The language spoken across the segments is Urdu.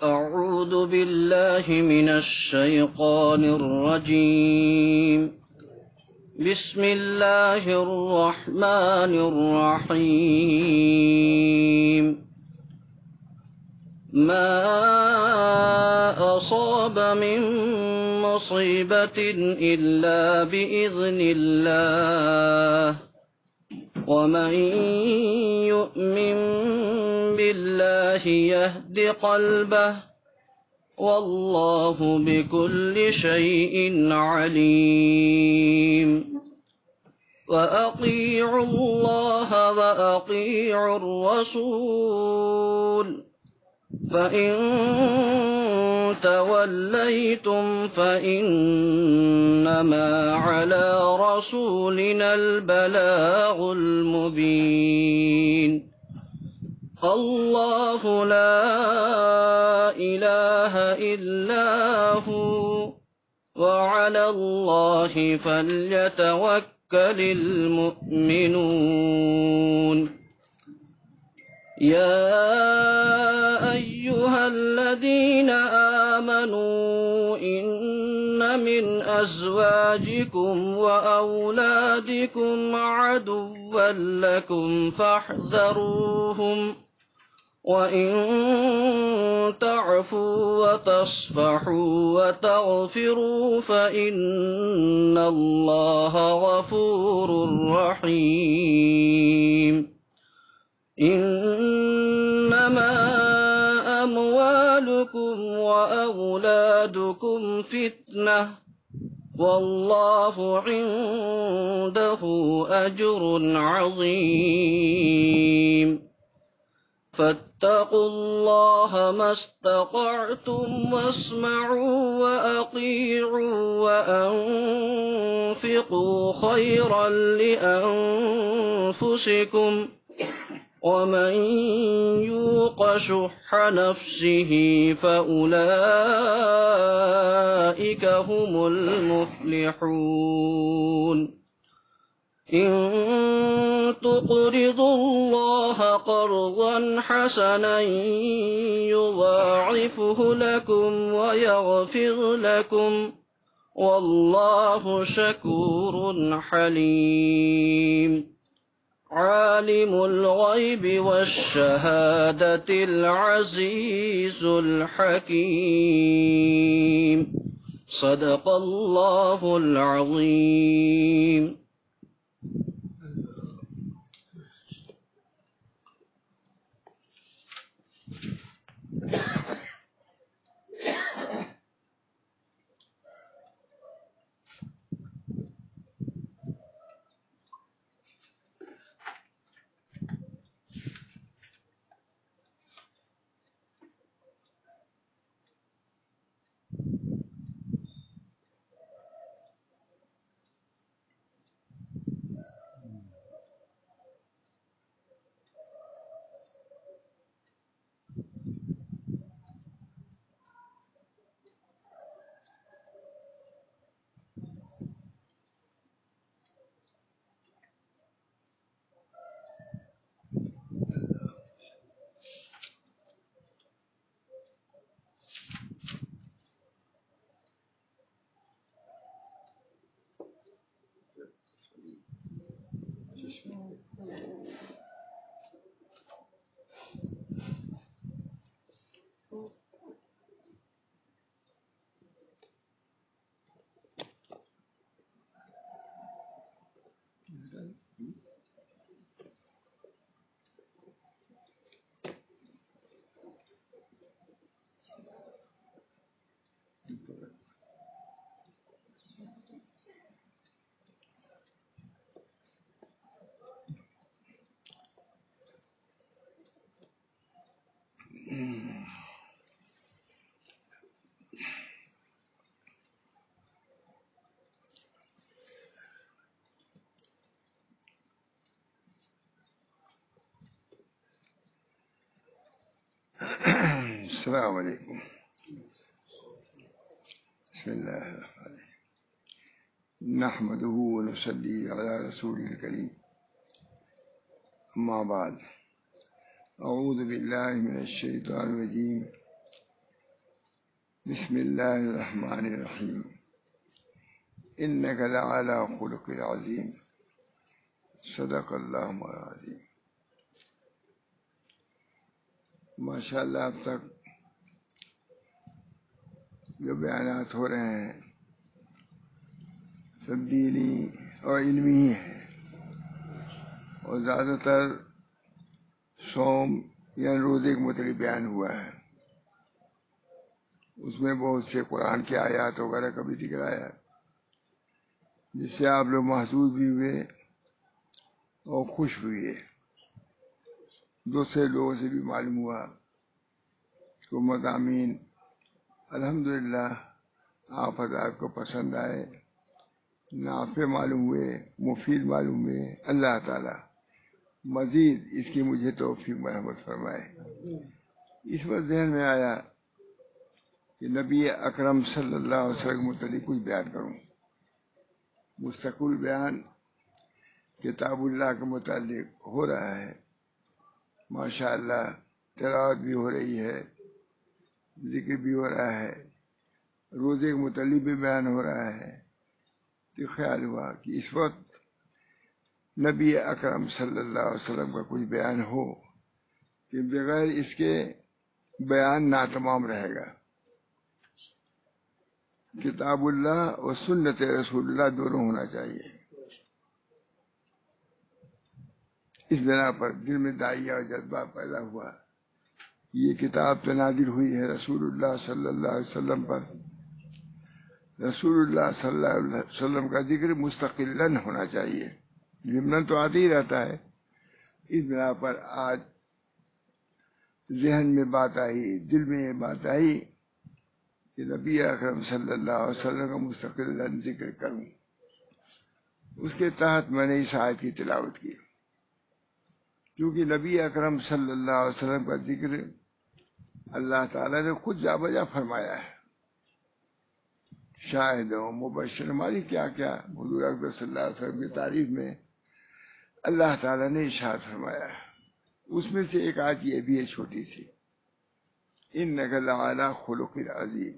أعوذ بالله من الشيطان الرجيم. بسم الله الرحمن الرحيم. ما أصاب من مصيبة إلا بإذن الله، ومن يؤمن بالله يهد قلبه، والله بكل شيء عليم. وأطيعوا الله وأطيعوا الرسول، فإن توليتم فإنما على رسولنا البلاغ المبين. الله لا إله إلا هو، وعلى الله فليتوكل المؤمنون. يا أيها الذين آمنوا إن من أزواجكم وأولادكم عدوا لكم فاحذروهم، وإن تعفوا وتصفحوا وتغفروا فإن الله غفور رحيم. إنما أموالكم وأولادكم فتنة، والله عنده أجر عظيم. فاتقوا الله ما استطعتم، واسمعوا وأطيعوا وأنفقوا خيرا لأنفسكم، ومن يوق شح نفسه فأولئك هم المفلحون. إن تقرضوا الله قرضا حسنا يضاعفه لكم ويغفر لكم، والله شكور حليم. عالم الغيب والشهادة العزيز الحكيم. صدق الله العظيم. السلام عليكم. بسم الله الرحمن الرحيم. نحمده ونصلي على رسوله الكريم، أما بعد. أعوذ بالله من الشيطان الرجيم. بسم اللہ الرحمن الرحیم انک لعلی خلق عظیم صدق اللہ العظیم. ماشاء اللہ اب تک جو بیانات ہو رہے ہیں سب دینی اور علمی ہی ہیں، اور زیادہ تر صوم یا روزے کے متعلق بیان ہوا ہے. اس میں بہت سے قرآن کے آیات وغیرہ کا بھی ذکر آیا، جس سے آپ لوگ محظوظ بھی ہوئے اور خوش ہوئے. دوسرے لوگوں سے بھی معلوم ہوا کہ مضامین الحمدللہ آپ حضرات کو پسند آئے، نافع معلوم ہوئے، مفید معلوم ہوئے. اللہ تعالی مزید اس کی مجھے توفیق مرحمت فرمائے. اس وقت ذہن میں آیا کہ نبی اکرم صلی اللہ علیہ وسلم متعلق کچھ بیان کروں. مستقل بیان کتاب اللہ کے متعلق ہو رہا ہے، ماشاء اللہ تلاوت بھی ہو رہی ہے، ذکر بھی ہو رہا ہے، روزے کے متعلق بھی بیان ہو رہا ہے. تو خیال ہوا کہ اس وقت نبی اکرم صلی اللہ علیہ وسلم کا کچھ بیان ہو کہ بغیر اس کے بیان ناتمام رہے گا. کتاب اللہ اور سنت رسول اللہ دونوں ہونا چاہیے. اس بنا پر دل میں داعیہ اور جذبہ پیدا ہوا. یہ کتاب تو نازل ہوئی ہے رسول اللہ صلی اللہ علیہ وسلم پر. رسول اللہ صلی اللہ علیہ وسلم کا ذکر مستقلاً ہونا چاہیے، ضمناً تو آتے ہی رہتا ہے. اس بنا پر آج ذہن میں بات آئی، دل میں یہ بات آئی کہ نبی اکرم صلی اللہ علیہ وسلم کا مستقلاً ذکر کروں. اس کے تحت میں نے اس آیت کی تلاوت کی، کیونکہ نبی اکرم صلی اللہ علیہ وسلم کا ذکر اللہ تعالیٰ نے خود جا بجا فرمایا ہے. شاہد و مبشر ہماری کیا کیا حضور اکبر صلی اللہ علیہ وسلم کی تعریف میں اللہ تعالیٰ نے ارشاد فرمایا ہے. اس میں سے ایک آیت یہ بھی ہے چھوٹی سی، انک لعلی خلق عظیم.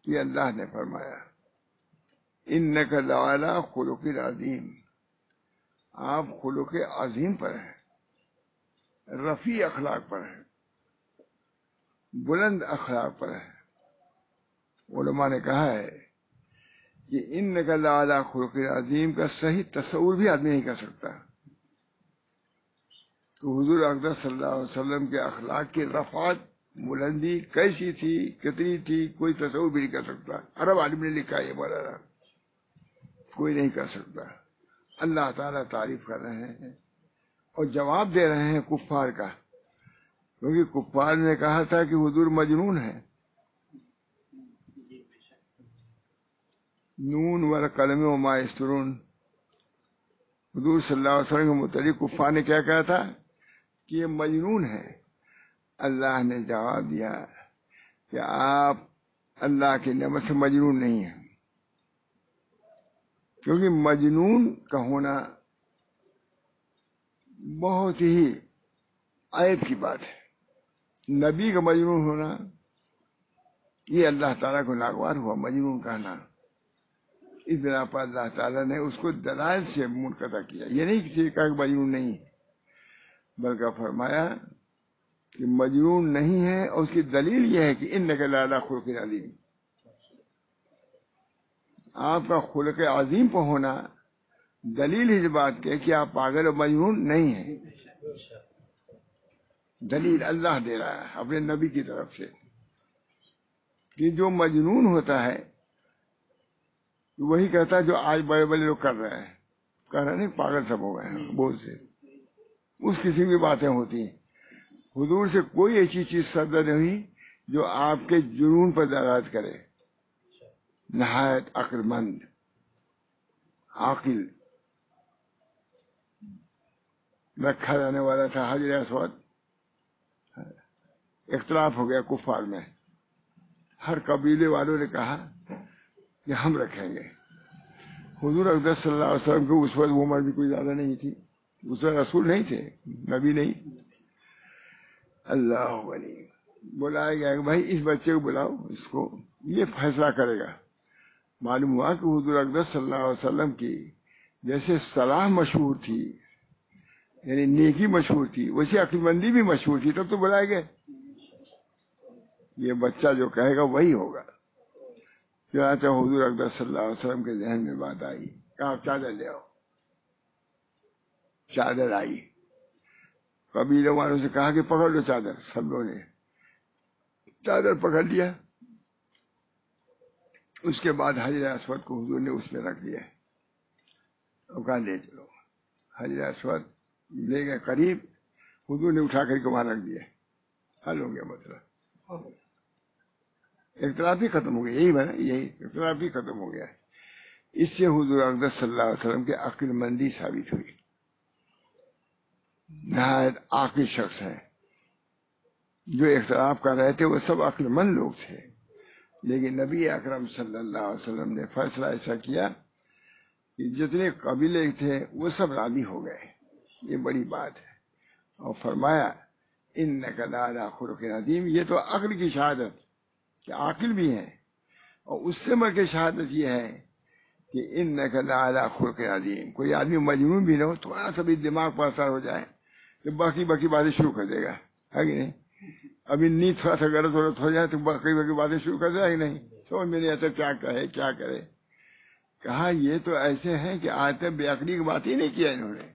یہ اللہ نے فرمایا انک لعلی خلق عظیم، آپ خلق عظیم پر ہیں، رفیع اخلاق پر ہیں، بلند اخلاق پر ہیں. علماء نے کہا ہے کہ انک لعلی خلق عظیم کا صحیح تصور بھی آدمی نہیں کر سکتا. تو حضور اکبر صلی اللہ علیہ وسلم کے اخلاق کی رفعت، بلندی کیسی تھی، کتنی تھی، کوئی تصور بھی نہیں کر سکتا. عرب عالم نے لکھا ہے یہ مولانا، کوئی نہیں کر سکتا. اللہ تعالیٰ تعریف کر رہے ہیں اور جواب دے رہے ہیں کفار کا، کیونکہ کفار نے کہا تھا کہ حضور مجنون ہے. نون والقلم وما یسطرون، حضور صلی اللہ علیہ وسلم کے متعلق کفار نے کیا کہا تھا کہ یہ مجنون ہے. اللہ نے جواب دیا کہ آپ اللہ کی نعمت سے مجنون نہیں ہیں، کیونکہ مجنون کا ہونا بہت ہی عیب کی بات ہے. نبی کا مجنون ہونا یہ اللہ تعالیٰ کو ناگوار ہوا، مجنون کہنا. اس بنا پر اللہ تعالیٰ نے اس کو دلائل سے منقطع کیا. یہ نہیں کسی کا مجنون نہیں، بلکہ فرمایا کہ مجنون نہیں ہے، اور اس کی دلیل یہ ہے کہ انک لعلی خلق عظیم، آپ کا خلق عظیم پر ہونا دلیل اس بات کے کہ آپ پاگل اور مجنون نہیں ہیں. دلیل اللہ دے رہا ہے اپنے نبی کی طرف سے کہ جو مجنون ہوتا ہے وہی کہتا ہے جو آج بڑے بڑے لوگ کر رہے ہیں، کہہ رہے نہیں پاگل سب ہو گئے ہیں بہت سے، اس قسم کی باتیں ہوتی ہیں. حضور سے کوئی ایسی چیز صادر نہیں ہوئی جو آپ کے جنون پر دلالت کرے. نہایت عقل مند، عاقل رکھا جانے والا تھا. حجر اسود اختلاف ہو گیا کفار میں، ہر قبیلے والوں نے کہا کہ ہم رکھیں گے. حضور اکبر صلی اللہ علیہ وسلم کو اس وقت عمر بھی کوئی زیادہ نہیں تھی، اس وقت رسول نہیں تھے، نبی نہیں. اللہ ولی بلایا گیا کہ بھائی اس بچے کو بلاؤ، اس کو یہ فیصلہ کرے گا. معلوم ہوا کہ حضور اقدس صلی اللہ علیہ وسلم کی جیسے صلاح مشہور تھی، یعنی نیکی مشہور تھی، ویسے عقل مندی بھی مشہور تھی، تب تو بلائے گئے. یہ بچہ جو کہے گا وہی ہوگا. چنانچہ حضور اقدس صلی اللہ علیہ وسلم کے ذہن میں بات آئی، کہا چادر لے آؤ. چادر آئی. قبیلے والوں سے کہا کہ پکڑ لو چادر. سب لوگوں نے چادر پکڑ لیا. اس کے بعد حجر اسود کو حضور نے اس میں رکھ دیا اور کہا لے چلو. حجر اسود لے گئے قریب، حضور نے اٹھا کر کے وہاں رکھ دیا. حل ہو گیا مسئلہ. اختلاف ہی ختم ہو گیا. یہی بنا، یہی اختلاف ہی ختم ہو گیا. اس سے حضور اقدس صلی اللہ علیہ وسلم کے عقل مندی ثابت ہوئی. نہایت عاقل شخص ہے. جو اختلاف کر رہے تھے وہ سب عقل مند لوگ تھے، لیکن نبی اکرم صلی اللہ علیہ وسلم نے فیصلہ ایسا کیا کہ جتنے قبیلے تھے وہ سب راضی ہو گئے. یہ بڑی بات ہے. اور فرمایا انک لعلی خلق عظیم. یہ تو عقل کی شہادت کہ عاقل بھی ہیں، اور اس سے بڑھ کے شہادت یہ ہے کہ انک لعلی خلق عظیم. کوئی آدمی مجنون بھی نہ ہو، تھوڑا سا بھی دماغ پر اثر ہو جائے تو باقی باتیں شروع کر دے گا، ہے کہ نہیں؟ ابھی نیند تھوڑا سا غلط ہو جائے تو باقی باتیں شروع کر دے گا کہ نہیں؟ سمجھ میں نہیں آتا کیا کہے کیا کرے. کہا یہ تو ایسے ہیں کہ آج تک بے عقلی کی بات ہی نہیں کیا انہوں نے.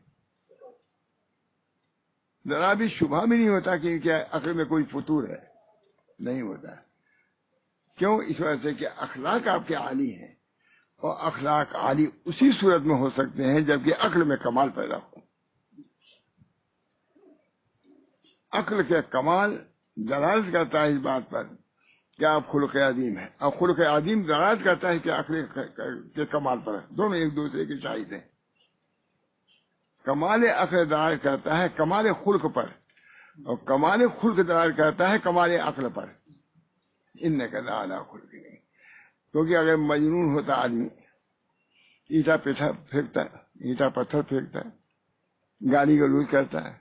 ذرا بھی شبہ بھی نہیں ہوتا کہ ان کے عقل میں کوئی فطور ہے. نہیں ہوتا. کیوں؟ اس وجہ سے کہ اخلاق آپ کے عالی ہیں، اور اخلاق عالی اسی صورت میں ہو سکتے ہیں جبکہ عقل میں کمال پیدا ہو. عقل کے کمال دلالت کرتا ہے اس بات پر کہ آپ خلق عظیم ہیں، اور خلق عظیم دلالت کرتا ہے کہ عقل کے کمال پر. دونوں ایک دوسرے کے شاہد ہیں. کمال عقل دلالت کرتا ہے کمال خلق پر، اور کمال خلق دلالت کرتا ہے کمال عقل پر. انک لعلی خلق عظیم. کیونکہ اگر مجنون ہوتا آدمی اینٹا پھینکتا، اینٹا پتھر پھینکتا، گالی گلوچ کرتا ہے،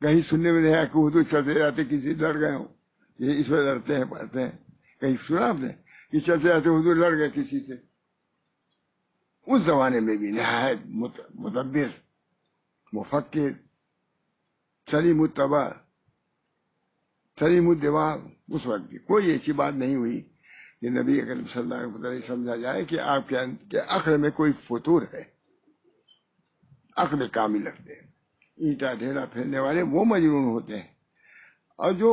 کہیں سننے میں نہیں آیا کہ حضور چلتے جاتے کسی لڑ گئے ہوں، یہ اس میں لڑتے ہیں پڑھتے ہیں. کہیں سنا آپ نے کہ چلتے جاتے حضور لڑ گئے کسی سے؟ اس زمانے میں بھی نہایت مدبر، مفکر، سلیم الطبع، سلیم الدماغ. اس وقت کی کوئی ایسی بات نہیں ہوئی کہ نبی اکرم صلی اللہ علیہ وسلم سمجھا جائے کہ آپ کے عقل میں کوئی فطور ہے. عقل کامل رکھتے ہیں. اینٹا ڈھیرا پھیرنے والے وہ مجنون ہوتے ہیں، اور جو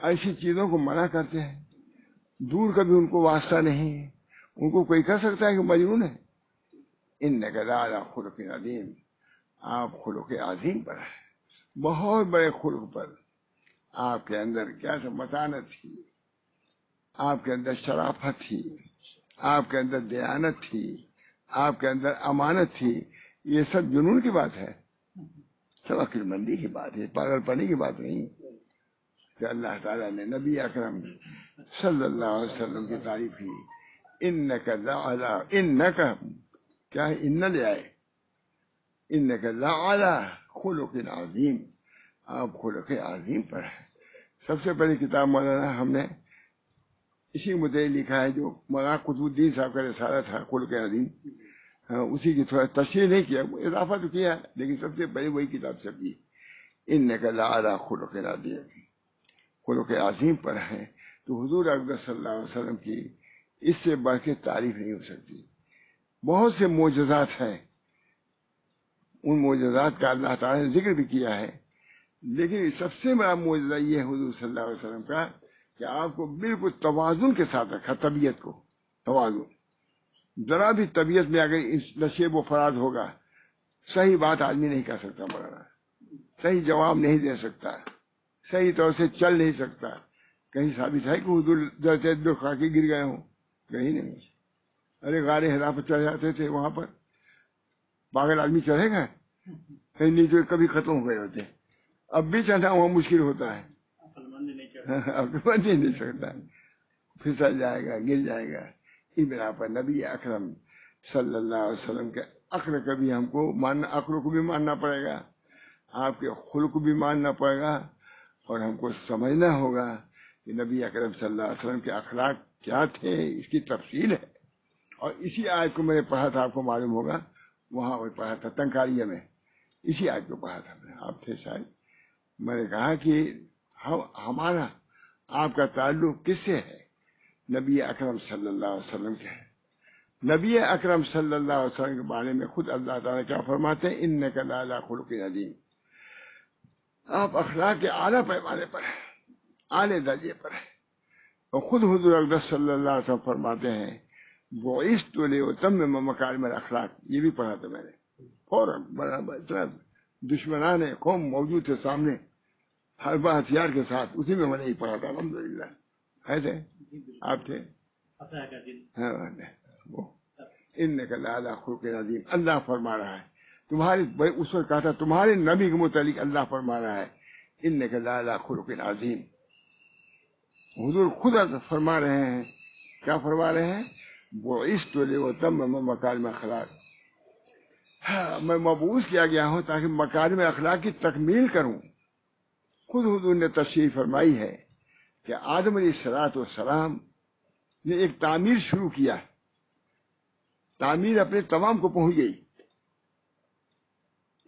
ایسی چیزوں کو منع کرتے ہیں دور کا بھی ان کو واسطہ نہیں ہے. ان کو کوئی کہہ سکتا ہے کہ مجنون ہے. انک لعلی خلق عظیم. آپ خلق عظیم پر ہیں، بہت بڑے خلق پر. آپ کے اندر کیا متانت تھی، آپ کے اندر شرافت تھی، آپ کے اندر دیانت تھی، آپ کے اندر امانت تھی. یہ سب جنون کی بات ہے، سب عقل مندی کی بات ہے، پاگل پنی کی بات نہیں. کہ اللہ تعالیٰ نے نبی اکرم صلی اللہ علیہ وسلم کی تعریف کی. انک لعلی، انک کیا ہے؟ ان لے آئے. انک لعلی خلق عظیم. آپ خلق عظیم پر ہیں. سب سے پہلی کتاب مولانا ہم نے اسی مدعے لکھا ہے جو مولانا قطب الدین صاحب کا رسالہ تھا خلق عظیم. اسی کی تھوڑا تشریح نہیں کیا، اضافہ تو کیا لیکن سب سے پہلے وہی کتاب چھپی. انک لعلی خلق عظیم. خلق عظیم پر ہیں. تو حضور اقدس صلی اللہ علیہ وسلم کی اس سے بڑھ کے تعریف نہیں ہو سکتی. بہت سے معجزات ہیں، ان معجزات کا اللہ تعالیٰ نے ذکر بھی کیا ہے، لیکن سب سے بڑا معجزہ یہ ہے حضور صلی اللہ علیہ وسلم کا کہ آپ کو بالکل توازن کے ساتھ رکھا. طبیعت کو توازن. ذرا بھی طبیعت میں اگر اس نشیب و فراز ہوگا، صحیح بات آدمی نہیں کہہ سکتا، مولانا صحیح جواب نہیں دے سکتا، صحیح طور سے چل نہیں سکتا. کہیں ثابت ہے کہ حضور جیسے دو کھا کے گر گئے ہوں؟ کہیں نہیں. ارے غار حرا پر چڑھ جاتے تھے، وہاں پر پاگل آدمی چڑھے گا؟ کہیں نیچے کبھی ختم ہو گئے ہوتے. اب بھی چڑھنا وہاں مشکل ہوتا ہے، عقل مند نہیں سکتا، پھسل جائے گا، گر جائے گا. اس بنا پر نبی اکرم صلی اللہ علیہ وسلم کے عقل کا بھی ہم کو ماننا، عقل کو بھی ماننا پڑے گا، آپ کے خلق کو بھی ماننا پڑے گا، اور ہم کو سمجھنا ہوگا کہ نبی اکرم صلی اللہ علیہ وسلم کے اخلاق کیا تھے، اس کی تفصیل ہے. اور اسی آیت کو میں نے پڑھا تھا، آپ کو معلوم ہوگا، وہاں وہ پڑھا تھا تنکاریہ میں، اسی آیت کو پڑھا تھا میں، آپ تھے شاید. میں نے کہا کہ ہمارا آپ کا تعلق کس سے ہے؟ نبی اکرم صلی اللہ علیہ وسلم کے ہے. نبی اکرم صلی اللہ علیہ وسلم کے بارے میں خود اللہ تعالیٰ کیا فرماتے ہیں؟ انک لعلی خلق عظیم. آپ اخلاق کے اعلیٰ پیمانے پر ہیں، اعلی درجے پر ہیں. اور خود حضور اقدس صلی اللہ علیہ وسلم فرماتے ہیں بعثت لأتمم مکارم الاخلاق. یہ بھی پڑھا تھا میں نے فوراً. دشمنان قوم موجود تھے سامنے ہر بار ہتھیار کے ساتھ، اسی میں نے ہی پڑھا تھا. الحمدللہ ہے تھے، آپ تھے. انک لعلی خلق عظیم. اللہ فرما رہا ہے تمہارے، اس وقت کہا تھا تمہارے نبی کے متعلق اللہ فرما رہا ہے انک لعلی خلق عظیم. حضور خود فرما رہے ہیں، کیا فرما رہے ہیں؟ بعثت لأتمم مکارم اخلاق. میں مبعوث کیا گیا ہوں تاکہ مکارم اخلاق کی تکمیل کروں. خود حضور نے تشریح فرمائی ہے کہ آدم علیہ السلام نے ایک تعمیر شروع کیا، تعمیر اپنے تمام کو پہنچ گئی.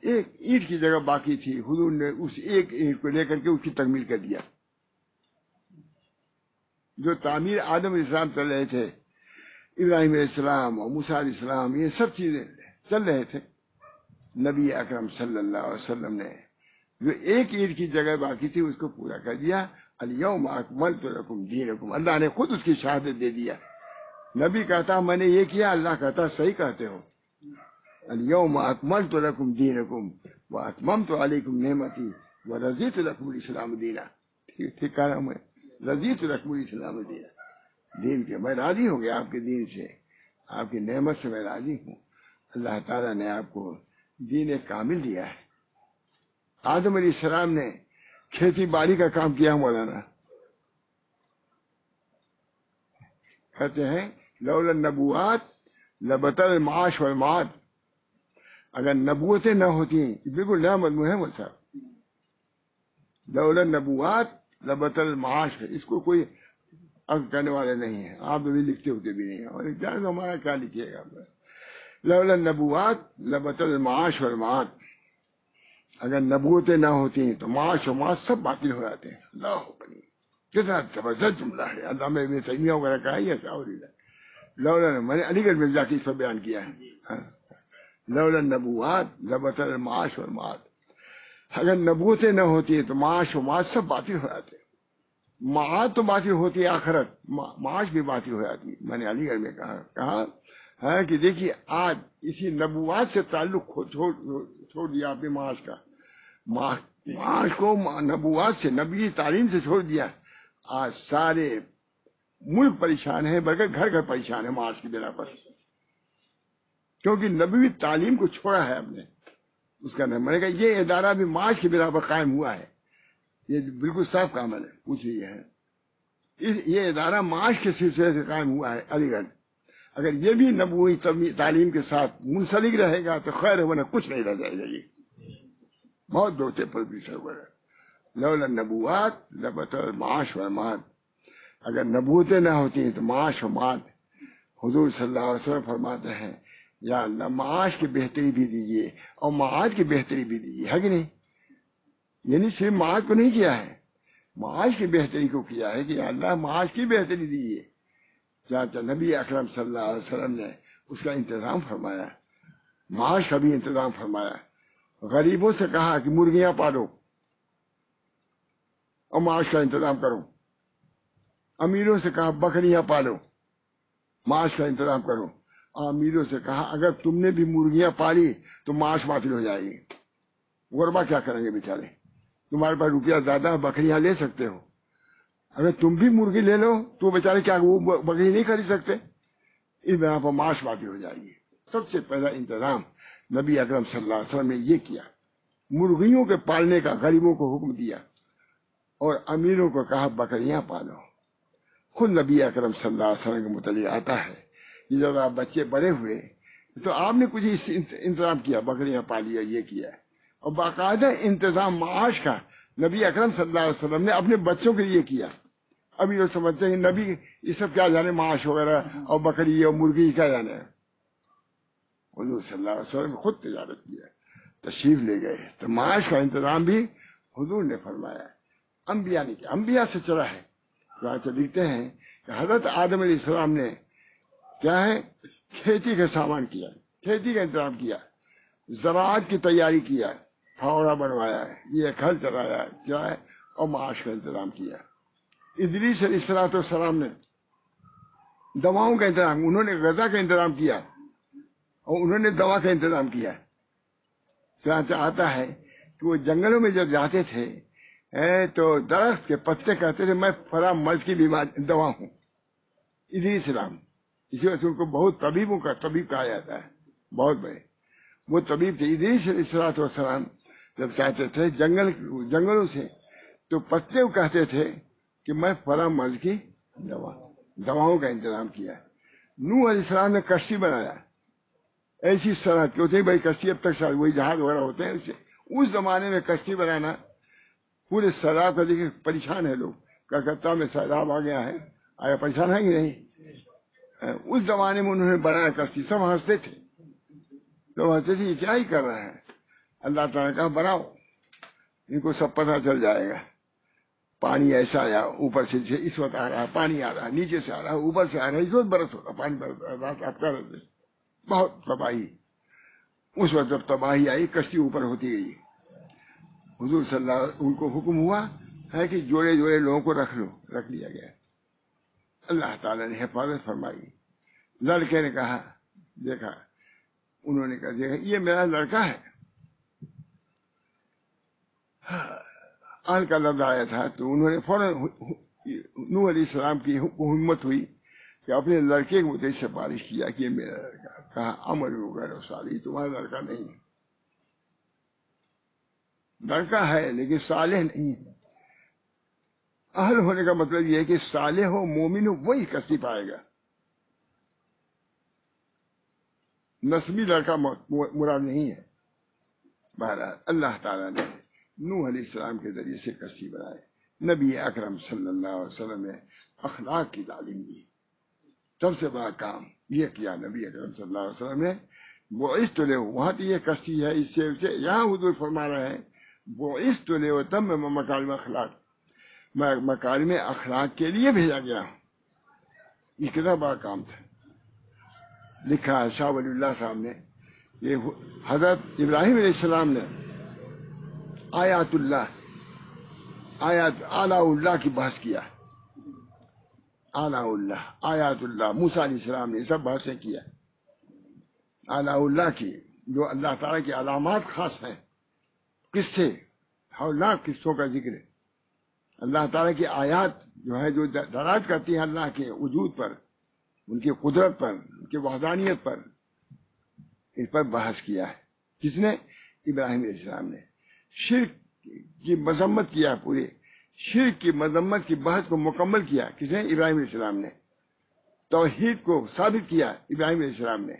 ایک اینٹ کی جگہ باقی تھی، حضور نے اس ایک اینٹ کو لے کر کے اس کی تکمیل کر دیا. جو تعمیر آدم علیہ السلام چل رہے تھے، ابراہیم علیہ السلام اور موسیٰ علیہ السلام، یہ سب چیزیں چل رہے تھے، نبی اکرم صلی اللہ علیہ وسلم نے جو ایک اینٹ کی جگہ باقی تھی اس کو پورا کر دیا. الیوم اکملت لکم دینکم. اللہ نے خود اس کی شہادت دے دیا. نبی کہتا میں نے یہ کیا، اللہ کہتا صحیح کہتے ہو. الیوم اکملت لکم دینکم واتممت علیکم نعمتی ورضیت لکم الاسلام دینا. ٹھیک کہہ رہا ہوں میں، رضیت لکم الاسلام دینا. دین کے میں راضی ہو گیا، آپ کے دین سے، آپ کی نعمت سے میں راضی ہوں. اللہ تعالیٰ نے آپ کو دین کامل دیا ہے. آدم علیہ السلام نے کھیتی باڑی کا کام کیا. مولانا کہتے ہیں لولا النبوات لبطل المعاش والمعاد. اگر نبوتیں نہ ہوتی، بالکل نیا مضمون ہے مول صاحب، لولا النبوات لبطل المعاش. اس کو کوئی عقل کرنے والے نہیں ہیں، آپ بھی لکھتے ہوتے بھی نہیں ہیں، اور جان تو ہمارا کیا لکھیے گا. لولا النبوات لبطل المعاش والمعاد. اگر نبوتیں نہ ہوتی تو معاش و معاد سب باطل ہو جاتے ہیں. اللہ بنی کتنا زبردست جملہ ہے. اللہ میں ابن تیمیہ وغیرہ کہا ہے کیا؟ لولا، میں نے علی گڑھ میں جا کے اس پر بیان کیا ہے. لولا النبوات لبطل المعاش والمعاد. اگر نبوتیں نہ ہوتی تو معاش و معاد سب باطل ہو جاتے. معاد تو باطل ہوتی ہے، آخرت معاش بھی باطل ہو جاتی. میں نے علی گڑھ میں کہا ہے کہ دیکھیے آج اسی نبوات سے تعلق چھوڑ دیا آپ نے. معاش کا، معاش کو نبوات سے، نبی تعلیم سے چھوڑ دیا. آج سارے ملک پریشان ہے، بلکہ گھر گھر پریشان ہے معاش کی بنا پر، کیونکہ نبوی تعلیم کو چھوڑا ہے ہم نے. اس کا میں نے کہا یہ ادارہ بھی معاش کی بنا پر قائم ہوا ہے. یہ بالکل صاف کام ہے، پوچھ لیجیے ہے. یہ ادارہ معاش کے سلسلے سے قائم ہوا ہے علی گڑھ. اگر یہ بھی نبوی تعلیم کے ساتھ منسلک رہے گا تو خیر ہے، ورنہ کچھ نہیں رہ جائے گا. یہ بہت دوتے پر بھی سر ہوا ہے. لولا النبوات لبطل المعاش والمعاد. اگر نبوتیں نہ ہوتی تو معاش و معاد. حضور صلی اللہ علیہ وسلم فرماتے ہیں یا اللہ معاش کی بہتری بھی دیجیے اور معاد کی بہتری بھی دیجیے، ہے کہ نہیں؟ یعنی صرف معاد کو نہیں کیا ہے، معاش کی بہتری کو کیا ہے کہ یا اللہ معاش کی بہتری دیجیے. چاہتا نبی اکرم صلی اللہ علیہ وسلم نے اس کا انتظام فرمایا، معاش کا بھی انتظام فرمایا. غریبوں سے کہا کہ مرغیاں پالو اور معاش کا انتظام کرو. امیروں سے کہا بکریاں پالو، معاش کا انتظام کرو. امیروں سے کہا اگر تم نے بھی مرغیاں پالی تو معاش باطل ہو جائے گی. غربا کیا کریں گے بیچارے؟ تمہارے پاس روپیہ زیادہ، بکریاں لے سکتے ہو، اگر تم بھی مرغی لے لو تو بیچارے کیا وہ بکری نہیں خرید سکتے؟ اس بنا پر معاش باطل ہو جائے گی. سب سے پہلا انتظام نبی اکرم صلی اللہ علیہ وسلم نے یہ کیا، مرغیوں کے پالنے کا غریبوں کو حکم دیا اور امیروں کو کہا بکریاں پالو. خود نبی اکرم صلی اللہ علیہ وسلم کے متعلق آتا ہے کہ جب آپ بچے بڑے ہوئے تو آپ نے کچھ انتظام کیا، بکریاں پالی اور یہ کیا، اور باقاعدہ انتظام معاش کا نبی اکرم صلی اللہ علیہ وسلم نے اپنے بچوں کے لیے کیا. ابھی لوگ سمجھتے ہیں نبی یہ سب کیا جانے، معاش وغیرہ اور بکری اور مرغی کیا جانے. حضور صلی اللہ علیہ وسلم خود تجارت کیا، تشریف لے گئے، تو معاش کا انتظام بھی حضور نے فرمایا، انبیاء نے کیا، انبیاء سے چلا ہے. تو لکھتے ہیں کہ حضرت آدم علیہ السلام نے کیا ہے، کھیتی کا سامان کیا، کھیتی کا انتظام کیا، زراعت کی تیاری کیا، پھاوڑا بنوایا ہے، یہ کھل چلایا ہے، کیا ہے، اور معاش کا انتظام کیا. ادریس علیہ السلام نے دواؤں کا انتظام، انہوں نے غذا کا انتظام کیا اور انہوں نے دوا کا انتظام کیا. چنانچہ آتا ہے کہ وہ جنگلوں میں جب جاتے تھے تو درخت کے پتے کہتے تھے میں فلاں مرض کی بیماری دوا ہوں. ادریس السلام، اسی وجہ سے ان کو بہت طبیب کہا جاتا ہے، بہت بڑے وہ طبیب تھے. ادریس علیہ السلام جب چاہتے تھے جنگلوں سے تو پتے وہ کہتے تھے کہ میں فلاں مرض کی دواؤں کا انتظام کیا. نوح علیہ السلام نے کشتی بنایا، ایسی صنعت کی ہوتی ہے بھائی کشتی، اب تک وہی جہاز وغیرہ ہوتے ہیں. اس زمانے میں کشتی بنانا پورے سیلاب کا دیکھیں پریشان ہے لوگ، کلکتہ میں سیلاب آ گیا ہے، آیا پریشان ہے کہ نہیں. اس زمانے میں انہوں نے بنایا کشتی، سب ہنستے تھے، تو ہنستے تھے یہ کیا ہی کر رہا ہے. اللہ تعالیٰ نے کہا بناؤ، ان کو سب پتہ چل جائے گا. پانی ایسا آیا اوپر سے، اس وقت آ رہا ہے پانی، آ رہا ہے نیچے سے آ رہا ہے اوپر سے آ رہا ہے، اس وقت برس ہو رہا ہے پانی، برس رہا ہے، آپ کر رہے تھے. بہت تباہی. اس وقت جب تباہی آئی کشتی اوپر ہوتی گئی. حضور صلی اللہ علیہ وسلم ان کو حکم ہوا ہے کہ جوڑے جوڑے لوگوں کو رکھ لیا گیا. اللہ تعالیٰ نے حفاظت فرمائی. لڑکے نے کہا، دیکھا، انہوں نے کہا دیکھا یہ میرا لڑکا ہے. آن کا لفظ آیا تھا تو انہوں نے فوراً نوح علیہ السلام کی ہمت ہوئی کہ اپنے لڑکے کو مجھے سفارش کیا کہ یہ میرا لڑکا. کہا عمل وغیرہ صالح، تمہارا لڑکا نہیں، لڑکا ہے لیکن صالح نہیں ہے. اہل ہونے کا مطلب یہ ہے کہ صالح ہو، مومن ہو، وہی کشتی پائے گا. نسبی لڑکا مراد نہیں ہے. بہرحال اللہ تعالیٰ نے نوح علیہ السلام کے ذریعے سے کشتی بنائے. نبی اکرم صلی اللہ علیہ وسلم نے اخلاق کی تعلیم دی. سب سے بڑا کام یہ کیا نبی اکرم صلی اللہ علیہ وسلم نے. بعثت لے، وہاں تو یہ کشتی ہے، اس سے یہاں حضور فرما رہے ہیں بعثت لے تم مکارم اخلاق، میں مکارم اخلاق کے لیے بھیجا گیا ہوں. یہ کتنا بڑا کام تھا. لکھا ہے شاہ ولی اللہ صاحب نے، یہ حضرت ابراہیم علیہ السلام نے آیات اعلیٰ اللہ کی بحث کیا. اعلیٰ اللہ، آیات اللہ، موسیٰ علیہ السلام نے سب بحثیں کیا اعلیٰ اللہ کی، جو اللہ تعالیٰ کی علامات خاص ہیں. کس سے ہولناک قصوں کا ذکر ہے. اللہ تعالیٰ کی آیات جو ہے جو دلالت کرتی ہیں اللہ کے وجود پر، ان کی قدرت پر، ان کی وحدانیت پر، اس پر بحث کیا ہے. کس نے؟ ابراہیم علیہ السلام نے. شرک کی مذمت کیا، پورے شرک کی مذمت کی بحث کو مکمل کیا. کس نے؟ ابراہیم علیہ السلام نے. توحید کو ثابت کیا ابراہیم علیہ السلام نے.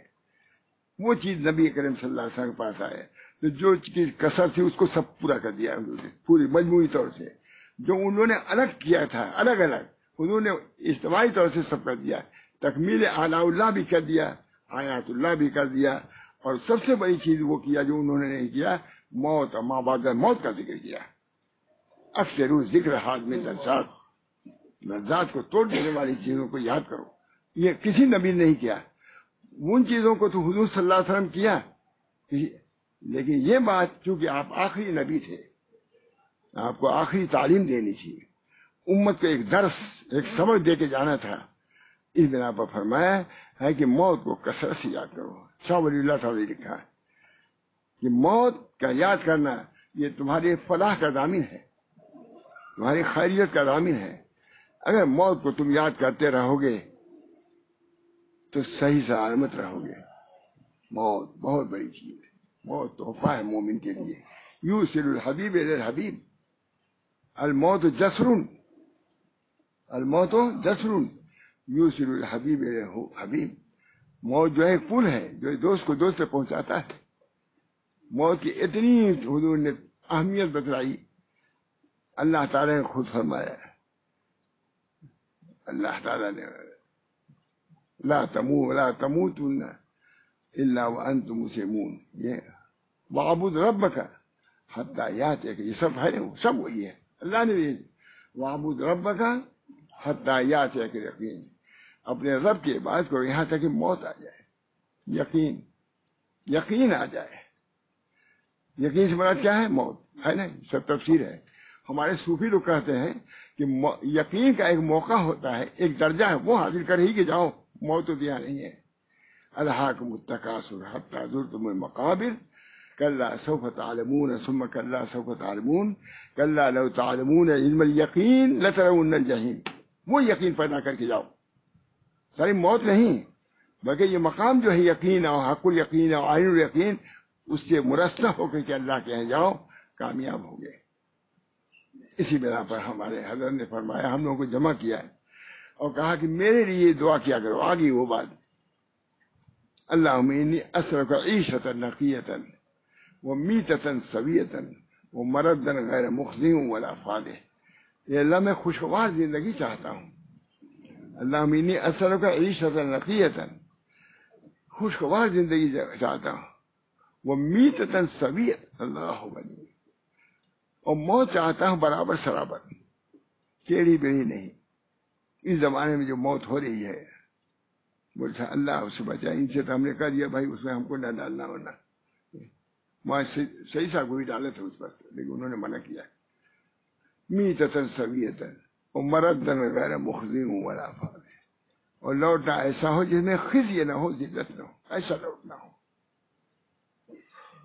وہ چیز نبی کریم صلی اللہ علیہ وسلم کے پاس آئے تو جو چیز کثر تھی اس کو سب پورا کر دیا حضور نے، پوری مجموعی طور سے. جو انہوں نے الگ کیا تھا، الگ الگ، حضور نے اجتماعی طور سے سب کر دیا. تکمیل اعلیٰ اللہ بھی کر دیا، آیات اللہ بھی کر دیا، اور سب سے بڑی چیز وہ کیا جو انہوں نے نہیں کیا، موت اور ماں بعد موت کا ذکر کیا. اکثر ذکر حاضم لذات، لذات کو توڑ دینے والی چیزوں کو یاد کرو. یہ کسی نبی نے نہیں کیا. ان چیزوں کو تو حضور صلی اللہ علیہ وسلم کیا، لیکن یہ بات چونکہ آپ آخری نبی تھے، آپ کو آخری تعلیم دینی تھی، امت کو ایک درس، ایک سبق دے کے جانا تھا، اس بنا پر فرمایا ہے کہ موت کو کثرت سے یاد کرو. شاہ ولی اللہ صاحب نے لکھا ہے کہ موت کا یاد کرنا یہ تمہاری فلاح کا ضامن ہے، تمہاری خیریت کا ضامن ہے. اگر موت کو تم یاد کرتے رہو گے تو صحیح سلامت رہو گے. موت بہت بڑی چیز ہے، موت تحفہ ہے مومن کے لیے. یوصل الحبیب الی الحبیب، الموت جسر، الموت جسر یوصل الحبیب الی الحبیب. موت جو ہے پل ہے جو دوست کو دوست تک پہنچاتا ہے. موت کی اتنی حضور نے اہمیت بتلائی. اللہ تعالی نے خود فرمایا اللہ تعالیٰ نے لا تموتن الا وانتم مسلمون، یہ وعبد ربک حتی یاتیک، یہ سب ہے، سب وہی ہے، اللہ نے یہ وعبد ربک حتی یاتیک یقین، اپنے رب کی عبادت کرو یہاں تک کہ موت آ جائے، یقین آ جائے۔ یقین سے مراد کیا ہے؟ موت ہے نا، سب تفسیر ہے۔ ہمارے صوفی لوگ کہتے ہیں کہ یقین کا ایک موقع ہوتا ہے، ایک درجہ ہے، وہ حاصل کر ہی کہ جاؤ، موت تو دیا نہیں ہے۔ الہاکم التکاثر حتی زرتم المقابر کلا سوف تعلمون ثم کلا سوف تعلمون کلا لو تعلمون علم الیقین لترون الجحیم، وہ یقین پیدا کر کے جاؤ، ساری موت نہیں، بلکہ یہ مقام جو ہے یقین اور حق الیقین اور عین الیقین، اس سے مرسل ہو کر کے اللہ کے یہاں جاؤ، کامیاب ہو گئے۔ اسی بنا پر ہمارے حضرت نے فرمایا، ہم لوگوں کو جمع کیا ہے اور کہا کہ میرے لیے دعا کیا کرو، آگے وہ بات، اللہم انی اسألک عیشۃ نقیۃ ومیتۃ سویۃ ومردا غیر مخزی ولا فادح، یہ اللہ میں خوشگوار زندگی چاہتا ہوں، اللہم انی اسألک عیشۃ نقیۃ، خوشگوار زندگی چاہتا ہوں، ومیتۃ سویۃ، اللہ بنی، اور موت چاہتا ہوں برابر سرابر، ٹیڑھی بیڑھی نہیں۔ اس زمانے میں جو موت ہو رہی ہے، بولتا اللہ اس سے بچائے، ان سے تو ہم نے کہہ دیا بھائی اس میں ہم کو نہ ڈالنا ہونا، میں صحیح سا کوئی ڈالے تھے اس پر، لیکن انہوں نے منع کیا۔ میتۃ سویۃ ومردا غیر مخزی ولا فادح، اور لوٹنا ایسا ہو جس میں خزی نہ ہو، ذلت نہ ہو، ایسا لوٹنا ہو،